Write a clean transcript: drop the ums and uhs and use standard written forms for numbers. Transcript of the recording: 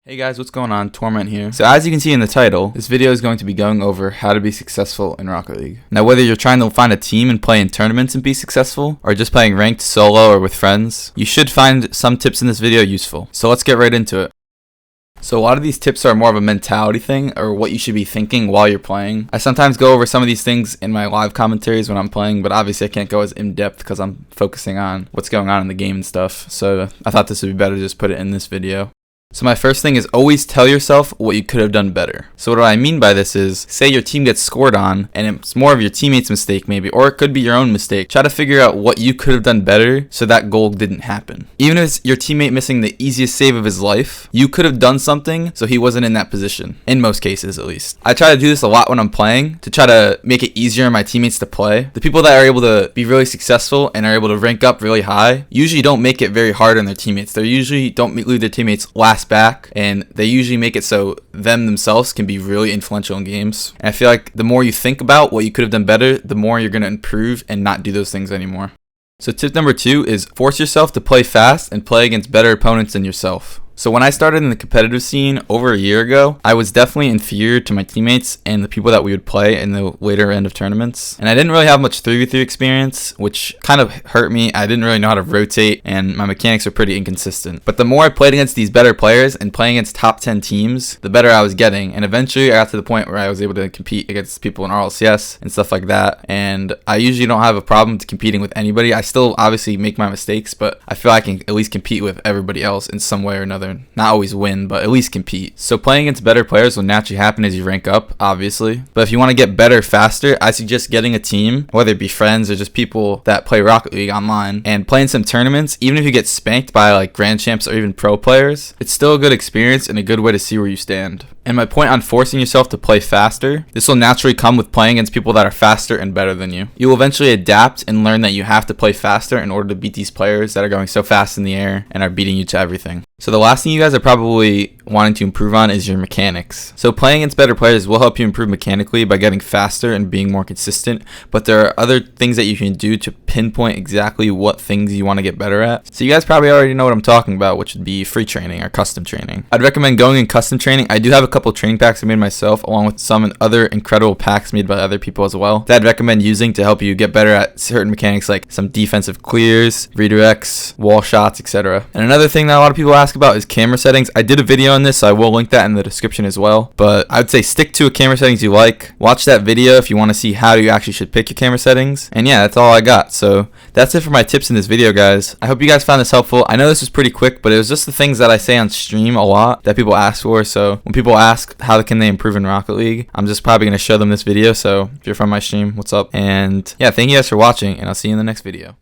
Hey guys, what's going on? Torment here. So as you can see in the title, this video is going to be going over how to be successful in Rocket League. Now whether you're trying to find a team and play in tournaments and be successful, or just playing ranked solo or with friends, you should find some tips in this video useful. So let's get right into it. So a lot of these tips are more of a mentality thing, or what you should be thinking while you're playing. I sometimes go over some of these things in my live commentaries when I'm playing, but obviously I can't go as in-depth because I'm focusing on what's going on in the game and stuff. So I thought this would be better to just put it in this video. So my first thing is always tell yourself what you could have done better. So what I mean by this is, say your team gets scored on and it's more of your teammate's mistake maybe, or it could be your own mistake. Try to figure out what you could have done better so that goal didn't happen. Even if it's your teammate missing the easiest save of his life, you could have done something so he wasn't in that position, in most cases at least. I try to do this a lot when I'm playing to try to make it easier on my teammates to play. The people that are able to be really successful and are able to rank up really high usually don't make it very hard on their teammates. They usually don't leave their teammates last back, and they usually make it so them themselves can be really influential in games. And I feel like the more you think about what you could have done better, the more you're going to improve and not do those things anymore. So tip number 2 is force yourself to play fast and play against better opponents than yourself. So when I started in the competitive scene over a year ago, I was definitely inferior to my teammates and the people that we would play in the later end of tournaments. And I didn't really have much 3v3 experience, which kind of hurt me. I didn't really know how to rotate, and my mechanics are pretty inconsistent. But the more I played against these better players and playing against top 10 teams, the better I was getting. And eventually I got to the point where I was able to compete against people in RLCS and stuff like that. And I usually don't have a problem competing with anybody. I still obviously make my mistakes, but I feel I can at least compete with everybody else in some way or another. Not always win, but at least compete. So playing against better players will naturally happen as you rank up, obviously. But if you want to get better faster, I suggest getting a team, whether it be friends or just people that play Rocket League online, and playing some tournaments. Even if you get spanked by like grand champs or even pro players, it's still a good experience and a good way to see where you stand. And my point on forcing yourself to play faster, this will naturally come with playing against people that are faster and better than you. You will eventually adapt and learn that you have to play faster in order to beat these players that are going so fast in the air and are beating you to everything. So the last thing you guys are probably wanting to improve on is your mechanics. So playing against better players will help you improve mechanically by getting faster and being more consistent, but there are other things that you can do to pinpoint exactly what things you want to get better at. So you guys probably already know what I'm talking about, which would be free training or custom training. I'd recommend going in custom training. I do have a couple training packs I made myself, along with some other incredible packs made by other people as well, that I'd recommend using to help you get better at certain mechanics like some defensive clears, redirects, wall shots, etc. And another thing that a lot of people ask about is camera settings. I did a video on this, so I will link that in the description as well, but I would say stick to a camera settings you like. Watch that video if you want to see how you actually should pick your camera settings. And yeah, that's all I got. So that's it for my tips in this video, guys. I hope you guys found this helpful. I know this was pretty quick, but it was just the things that I say on stream a lot that people ask for. So when people ask how can they improve in Rocket League, I'm just probably going to show them this video. So if you're from my stream, what's up? And yeah, thank you guys for watching, and I'll see you in the next video.